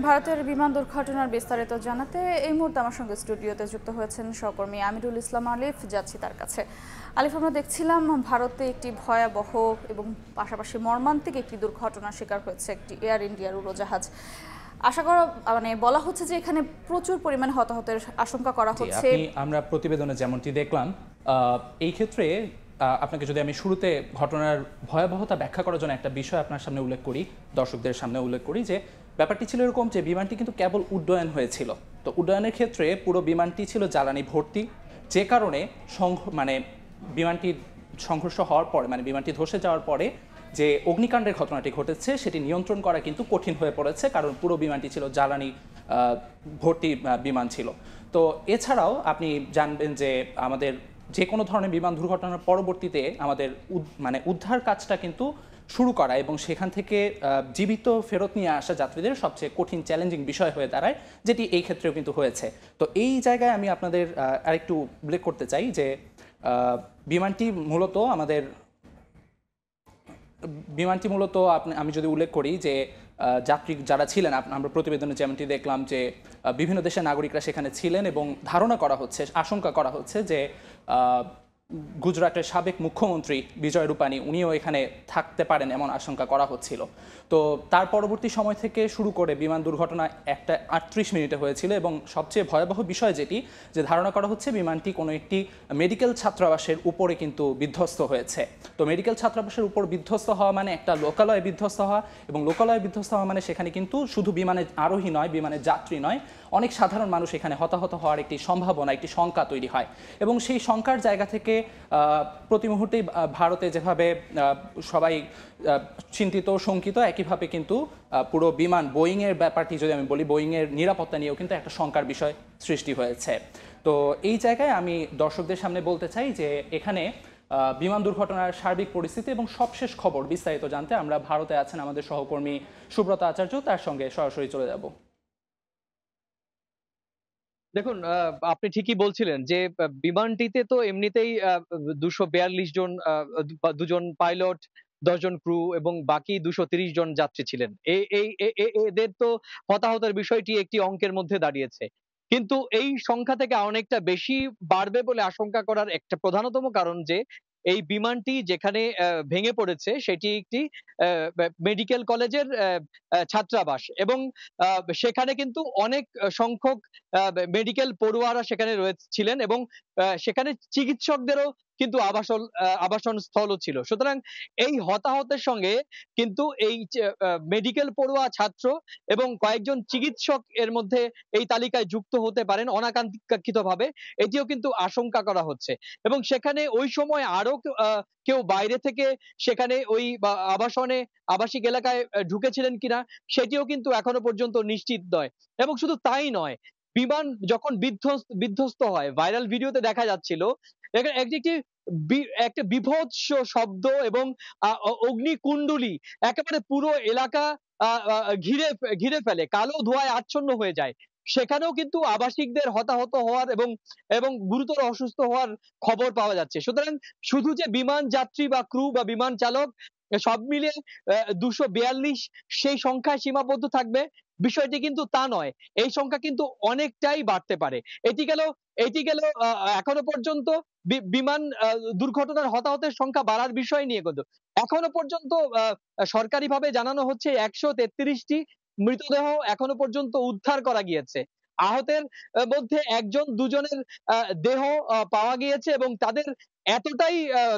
ভারতের বিমান দুর্ঘটনার বিস্তারিত জানাতে এই মুহূর্তে আমার সঙ্গে স্টুডিওতে যুক্ত হয়েছেন সহকর্মী আমিরুল ইসলাম আলিফ। যাচ্ছি তার কাছে। আলিফ, আমরা দেখছিলাম ভারতে একটি ভয়াবহ এবং পাশাপাশি মর্মান্তিক একটি দুর্ঘটনার শিকার হয়েছে একটি এয়ার ইন্ডিয়ার উড়োজাহাজ। আশা করা বলা হচ্ছে যে এখানে প্রচুর পরিমাণে হতাহতের আশঙ্কা করা হচ্ছে। আমরা প্রতিবেদনে যেমনটি দেখলাম, এই ক্ষেত্রে আপনাকে যদি আমি শুরুতে ঘটনার ভয়াবহতা ব্যাখ্যা করার জন্য একটা বিষয় আপনার সামনে উল্লেখ করি, দর্শকদের সামনে উল্লেখ করি, যে ব্যাপারটি ছিল এরকম যে বিমানটি কিন্তু কেবল উড্ডয়ন হয়েছিল। তো উড্ডয়নের ক্ষেত্রে পুরো বিমানটি ছিল জ্বালানি ভর্তি, যে কারণে বিমানটি সংঘর্ষ হওয়ার পরে, মানে বিমানটি ধসে যাওয়ার পরে যে অগ্নিকাণ্ডের ঘটনাটি ঘটেছে সেটি নিয়ন্ত্রণ করা কিন্তু কঠিন হয়ে পড়েছে, কারণ পুরো বিমানটি ছিল জ্বালানি ভর্তি বিমান ছিল। তো এছাড়াও আপনি জানবেন যে আমাদের যে কোনো ধরনের বিমান দুর্ঘটনার পরবর্তীতে আমাদের উদ্ধার কাজটা কিন্তু শুরু করা এবং সেখান থেকে জীবিত ফেরত নিয়ে আসা যাত্রীদের সবচেয়ে কঠিন চ্যালেঞ্জিং বিষয় হয়ে দাঁড়ায়, যেটি এই ক্ষেত্রেও কিন্তু হয়েছে। তো এই জায়গায় আমি আপনাদের আরেকটু উল্লেখ করতে চাই যে বিমানটি মূলত আমি যদি উল্লেখ করি যে যাত্রী যারা ছিলেন, আমরা প্রতিবেদনে যেমনটি দেখলাম যে বিভিন্ন দেশের নাগরিকরা সেখানে ছিলেন এবং আশঙ্কা করা হচ্ছে যে গুজরাটের সাবেক মুখ্যমন্ত্রী বিজয় রূপানি উনিও এখানে থাকতে পারেন এমন আশঙ্কা করা হচ্ছিল। তো তার পরবর্তী সময় থেকে শুরু করে বিমান দুর্ঘটনা 1:38 মিনিটে হয়েছিল এবং সবচেয়ে ভয়াবহ বিষয় যেটি যে ধারণা করা হচ্ছে বিমানটি কোনো একটি মেডিকেল ছাত্রাবাসের উপরে কিন্তু বিধ্বস্ত হয়েছে। তো মেডিকেল ছাত্রাবাসের উপর বিধ্বস্ত হওয়া মানে একটা লোকালয়ে বিধ্বস্ত হওয়া, এবং লোকালয়ে বিধ্বস্ত হওয়া মানে সেখানে কিন্তু শুধু বিমানের আরোহী নয়, বিমানের যাত্রী নয়, অনেক সাধারণ মানুষ এখানে হতাহত হওয়ার একটি সম্ভাবনা, একটি শঙ্কা তৈরি হয়। এবং সেই শঙ্কার জায়গা থেকে প্রতি মুহূর্তেই ভারতে যেভাবে সবাই চিন্তিত শঙ্কিত, একইভাবে কিন্তু পুরো বিমান বোয়িংয়ের ব্যাপারটি যদি আমি বলি, বোয়িংয়ের নিরাপত্তা নিয়েও কিন্তু একটা শঙ্কার বিষয় সৃষ্টি হয়েছে। তো এই জায়গায় আমি দর্শকদের সামনে বলতে চাই যে এখানে বিমান দুর্ঘটনার সার্বিক পরিস্থিতি এবং সবশেষ খবর বিস্তারিত জানতে আমরা ভারতে আছেন আমাদের সহকর্মী সুব্রত আচার্য, তার সঙ্গে সরাসরি চলে যাব। দেখুন, আপনি ঠিকই বলছিলেন যে বিমানটিতে তো এমনিতেই 242 জন, দুজন পাইলট, 10 জন ক্রু এবং বাকি 230 জন যাত্রী ছিলেন। এদের তো হতাহতের বিষয়টি একটি অঙ্কের মধ্যে দাঁড়িয়েছে। কিন্তু এই সংখ্যা থেকে অনেকটা বেশি বাড়বে বলে আশঙ্কা করার একটা প্রধানতম কারণ যে এই বিমানটি যেখানে ভেঙে পড়েছে সেটি একটি মেডিকেল কলেজের ছাত্রাবাস এবং সেখানে কিন্তু অনেক সংখ্যক মেডিকেল পড়ুয়ারা সেখানে ছিলেন এবং সেখানে চিকিৎসকদেরও কিন্তু আবাসন স্থলও ছিল। সুতরাং এই হতাহতের সঙ্গে কিন্তু এই মেডিকেল পড়ুয়া ছাত্র এবং কয়েকজন চিকিৎসক এর মধ্যে এই তালিকায় যুক্ত হতে পারেন অনাকাঙ্ক্ষিতভাবে, এটিও কিন্তু আশঙ্কা করা হচ্ছে। এবং সেখানে ওই সময় আরো কেউ বাইরে থেকে সেখানে ওই আবাসিক এলাকায় ঢুকেছিলেন কিনা সেটিও কিন্তু এখনো পর্যন্ত নিশ্চিত নয়। এবং শুধু তাই নয়, বিমান যখন বিধ্বস্ত হয়, ভাইরাল ভিডিওতে দেখা যাচ্ছিল একটা বীভৎস শব্দ এবং অগ্নিকুণ্ডলী একেবারে পুরো এলাকা ঘিরে ঘিরে ফেলে, কালো ধোঁয়ায় আচ্ছন্ন হয়ে যায়। সেখানেও কিন্তু আবাসিকদের হতাহত হওয়ার এবং গুরুতর অসুস্থ হওয়ার খবর পাওয়া যাচ্ছে। সুতরাং শুধু যে বিমান যাত্রী বা ক্রু বা বিমান চালক সব মিলিয়ে 242 সেই সংখ্যায় সীমাবদ্ধ থাকবে বিষয়টি কিন্তু তা নয়। এই সংখ্যা কিন্তু অনেকটাই বাড়তে পারে। এটি গেল এখনো পর্যন্ত বিমান দুর্ঘটনার হতাহতের সংখ্যা বাড়ার বিষয় নিয়ে কিন্তু এখনো পর্যন্ত সরকারিভাবে জানানো হচ্ছে 133টি মৃতদেহ এখনো পর্যন্ত উদ্ধার করা গিয়েছে। আহতের মধ্যে একজন দুজনের দেহ পাওয়া গিয়েছে এবং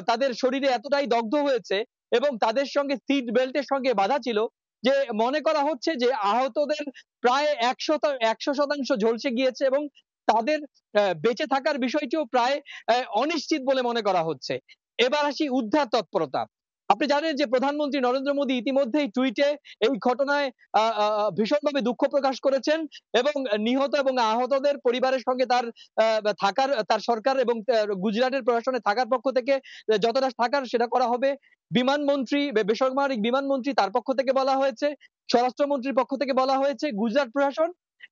তাদের শরীরে এতটাই দগ্ধ হয়েছে এবং তাদের সঙ্গে সিট বেল্টের সঙ্গে বাঁধা ছিল যে মনে করা হচ্ছে যে আহতদের প্রায় 100% ঝলসে গিয়েছে এবং তাদের বেঁচে থাকার বিষয়টিও প্রায় অনিশ্চিত বলে মনে করা হচ্ছে। এবার আসি উদ্ধার তৎপরতা। আপনি জানেন যে প্রধানমন্ত্রী নরেন্দ্র মোদী ইতিমধ্যেই টুইটে এই ঘটনায় ভীষণভাবে দুঃখ প্রকাশ করেছেন এবং নিহত এবং আহতদের পরিবারের সঙ্গে তার সরকার এবং গুজরাটের প্রশাসনে থাকার পক্ষ থেকে যতটা থাকার সেটা করা হবে। বিমানমন্ত্রী, বেসামরিক বিমানমন্ত্রী তার পক্ষ থেকে বলা হয়েছে, স্বরাষ্ট্রমন্ত্রীর পক্ষ থেকে বলা হয়েছে, গুজরাট প্রশাসন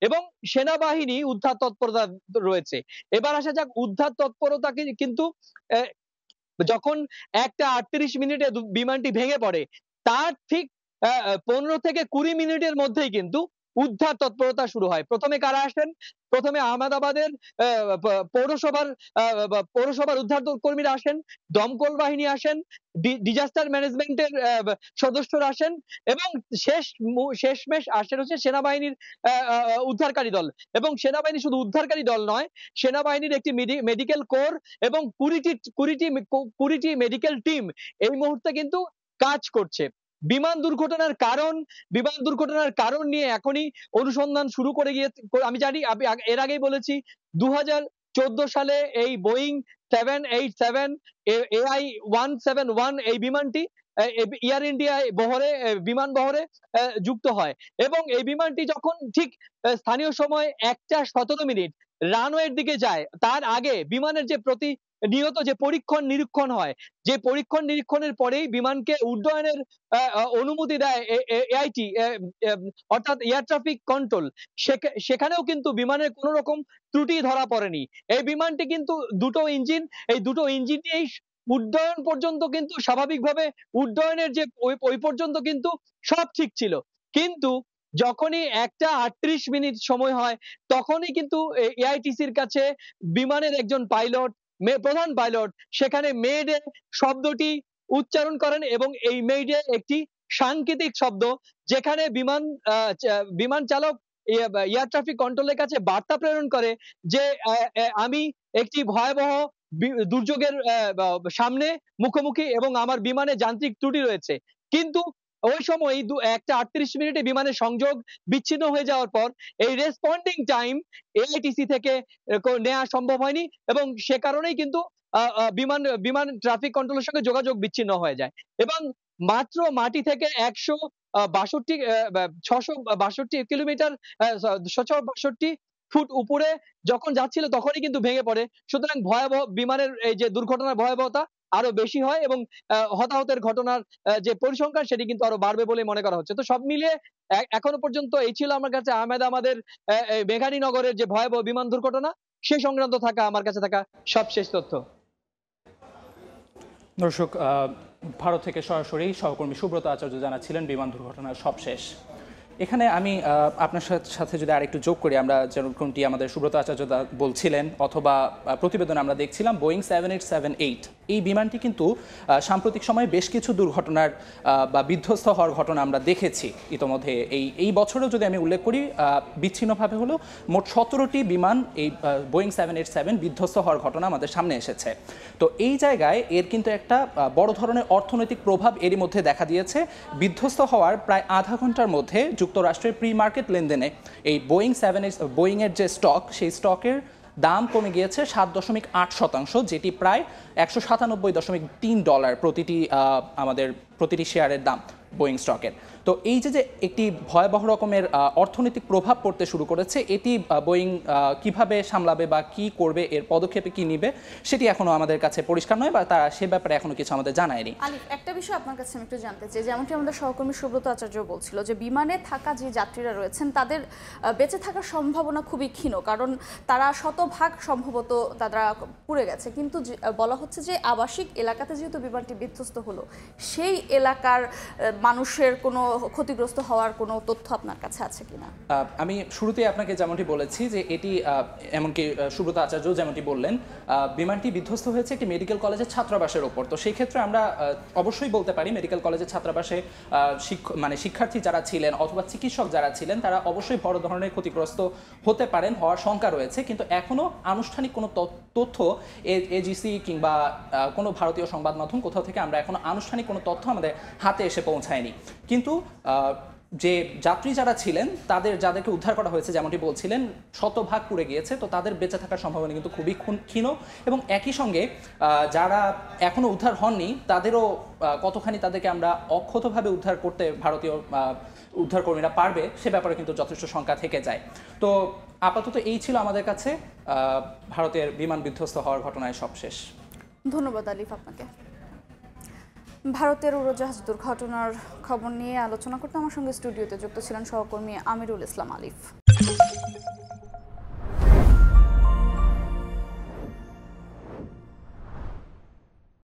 এবং সেনাবাহিনী উদ্ধার তৎপরতা রয়েছে। এবার আসা যাক উদ্ধার তৎপরতাকে। কিন্তু যখন 1:38 মিনিটে বিমানটি ভেঙে পড়ে তার ঠিক 15 থেকে 20 মিনিটের মধ্যেই কিন্তু উদ্ধার তৎপরতা শুরু হয়। প্রথমে কারা আসেন? প্রথমে আহমেদাবাদের পৌরসভার উদ্ধার কর্মীরা আসেন, দমকল বাহিনী আসেন, ডিজাস্টার ম্যানেজমেন্টের সদস্যরা আসেন এবং শেষমেশ আসেন হচ্ছে সেনাবাহিনীর উদ্ধারকারী দল। এবং সেনাবাহিনী শুধু উদ্ধারকারী দল নয়, সেনাবাহিনীর একটি মেডিকেল কোর এবং ২০টি মেডিকেল টিম এই মুহূর্তে কিন্তু কাজ করছে। বিমান দুর্ঘটনার কারণ নিয়ে এখনই অনুসন্ধান শুরু করে গিয়েছে। আমি জানি, আমি এর আগেই বলেছি ২০১৪ সালে এই বোয়িং 787 AI 171 এই বিমানটি এয়ার ইন্ডিয়া বিমান বহরে যুক্ত হয় এবং এই বিমানটি যখন ঠিক স্থানীয় সময় ১টা ১৭ মিনিট রানওয়ের দিকে যায়, তার আগে বিমানের যে নিয়ত যে পরীক্ষণ নিরীক্ষণ হয়, যে পরীক্ষণ নিরীক্ষণের পরেই বিমানকে উড্ডয়নের অনুমতি দেয় এআইটি, অর্থাৎ এয়ার ট্রাফিক কন্ট্রোল। সেখানেও কিন্তু বিমানের কোন রকম ত্রুটি ধরা পড়েনি। এই বিমানটি কিন্তু এই দুটো ইঞ্জিন নিয়েই উড্ডয়ন পর্যন্ত কিন্তু স্বাভাবিকভাবে উড্ডয়নের যে ওই পর্যন্ত কিন্তু সব ঠিক ছিল। কিন্তু যখনই ১টা ৩৮ মিনিট সময় হয়, তখনই কিন্তু এআইটিসির কাছে বিমানের একজন প্রধান পাইলট সেখানে মেডে শব্দটি উচ্চারণ করেন এবং এই মেডে একটি সাংকেতিক শব্দ, যেখানে বিমান চালক এয়ার ট্রাফিক কন্ট্রোলের কাছে বার্তা প্রেরণ করে যে আমি একটি ভয়াবহ দুর্যোগের সামনে মুখোমুখি এবং আমার বিমানে যান্ত্রিক ত্রুটি রয়েছে। কিন্তু ওই সময় ১টা ৩৮ মিনিটে বিমানের সংযোগ বিচ্ছিন্ন হয়ে যাওয়ার পর এই রেসপন্ডিং টাইম এআইটিসি থেকে নেওয়া সম্ভব হয়নি এবং সে কারণেই কিন্তু বিমান ট্রাফিক কন্ট্রোলের সঙ্গে যোগাযোগ বিচ্ছিন্ন হয়ে যায় এবং মাত্র মাটি থেকে ৬৬২ কিলোমিটার ৬৬২ ফুট উপরে যখন যাচ্ছিল তখনই কিন্তু ভেঙে পড়ে। সুতরাং বিমানের এই যে দুর্ঘটনার ভয়াবহতা আরো বেশি হয় এবং হতাহতের ঘটনার যে পরিসংখ্যান সেটি কিন্তু আরো বাড়বে বলে মনে করা হচ্ছে। তো সব মিলিয়ে এখনো পর্যন্ত এই ছিল আমার কাছে আমাদের মেঘানীনগরের যে ভয়াবহ বিমান দুর্ঘটনা সেই সংক্রান্ত আমার কাছে থাকা সবশেষ তথ্য। দর্শক, ভারত থেকে সরাসরি সহকর্মী সুব্রত আচার্য জানাচ্ছিলেন বিমান দুর্ঘটনার সবশেষ। এখানে আমি আপনার সাথে যদি আরেকটু যোগ করি, আমরা যেরকমটি আমাদের সুব্রত আচার্য বলছিলেন অথবা প্রতিবেদনে আমরা দেখছিলাম বোয়িং 7878 এই বিমানটি কিন্তু সাম্প্রতিক সময়ে বেশ কিছু দুর্ঘটনার বা বিধ্বস্ত হওয়ার ঘটনা আমরা দেখেছি ইতোমধ্যে। এই বছরেও যদি আমি উল্লেখ করি, বিচ্ছিন্নভাবে হলেও মোট 17টি বিমান এই বোয়িং 787 বিধ্বস্ত হওয়ার ঘটনা আমাদের সামনে এসেছে। তো এই জায়গায় এর কিন্তু একটা বড় ধরনের অর্থনৈতিক প্রভাব এরই মধ্যে দেখা দিয়েছে। বিধ্বস্ত হওয়ার প্রায় আধা ঘন্টার মধ্যে যুক্তরাষ্ট্রের প্রি মার্কেট লেনদেনে এই বোয়িংয়ের যে স্টক, সেই স্টকের দাম কমে গিয়েছে 7.8%, যেটি প্রায় $197.3 প্রতিটি শেয়ারের দাম বোয়িং স্টকের। তো এই যে একটি ভয়াবহ রকমের অর্থনৈতিক প্রভাব পড়তে শুরু করেছে, এটি বোয়িং কিভাবে সামলাবে বা কি করবে, এর পদক্ষেপে কি নিবে, সেটি এখনো আমাদের কাছে পরিষ্কার নয় বা তারা সে ব্যাপারে এখনো কিছু আমাদের জানায়নি। আলিফ, একটা বিষয় আপনার কাছে আমি একটু জানতে চাই, যেমনটি আমাদের সহকর্মী সুব্রত আচার্য বলছিল যে বিমানে থাকা যে যাত্রীরা রয়েছেন তাদের বেঁচে থাকার সম্ভাবনা খুবই ক্ষীণ, কারণ তারা শতভাগ সম্ভবত তারা পুড়ে গেছে। কিন্তু বলা হচ্ছে যে আবাসিক এলাকাতে যেহেতু বিমানটি বিধ্বস্ত হলো, সেই এলাকার মানুষের কোনো ক্ষতিগ্রস্ত হওয়ার কোনো তথ্য আপনার কাছে আছে কিনা? আমি শুরুতেই আপনাকে যেমনটি বলেছি যে এটি এমনকি সুব্রত আচার্য যেমনটি বললেন, বিমানটি বিধ্বস্ত হয়েছে একটি মেডিকেল কলেজের ছাত্রাবাসের ওপর। তো সেই ক্ষেত্রে আমরা অবশ্যই বলতে পারি মেডিকেল কলেজের ছাত্রাবাসে শিক্ষার্থী যারা ছিলেন অথবা চিকিৎসক যারা ছিলেন তারা অবশ্যই বড় ধরনের ক্ষতিগ্রস্ত হতে পারেন, হওয়ার শঙ্কা রয়েছে। কিন্তু এখনো আনুষ্ঠানিক কোনো তথ্য এজিসি কিংবা কোনো ভারতীয় সংবাদ মাধ্যম কোথাও থেকে আমরা এখনো আনুষ্ঠানিক কোনো তথ্য আমাদের হাতে এসে পৌঁছায়নি। কিন্তু যে যাত্রী যারা ছিলেন যাদেরকে উদ্ধার করা হয়েছে, যেমনটি বলছিলেন, শতভাগ পুড়ে গিয়েছে। তো তাদের বেঁচে থাকার সম্ভাবনা কিন্তু খুবই ক্ষীণ এবং একই সঙ্গে যারা এখনো উদ্ধার হননি তাদেরও কতখানি তাদেরকে আমরা অক্ষতভাবে উদ্ধার করতে ভারতীয় উদ্ধারকর্মীরা পারবে সে ব্যাপারে কিন্তু যথেষ্ট শঙ্কা থেকে যায়। তো আপাতত এই ছিল আমাদের কাছে ভারতের বিমান বিধ্বস্ত হওয়ার ঘটনায় সবশেষ। ধন্যবাদ আলিফ আপনাকে। ভারতের উড়োজাহাজ দুর্ঘটনার খবর নিয়ে আলোচনা করতে আমার সঙ্গে স্টুডিওতে যুক্ত ছিলেন সহকর্মী আমিরুল ইসলাম আলিফ।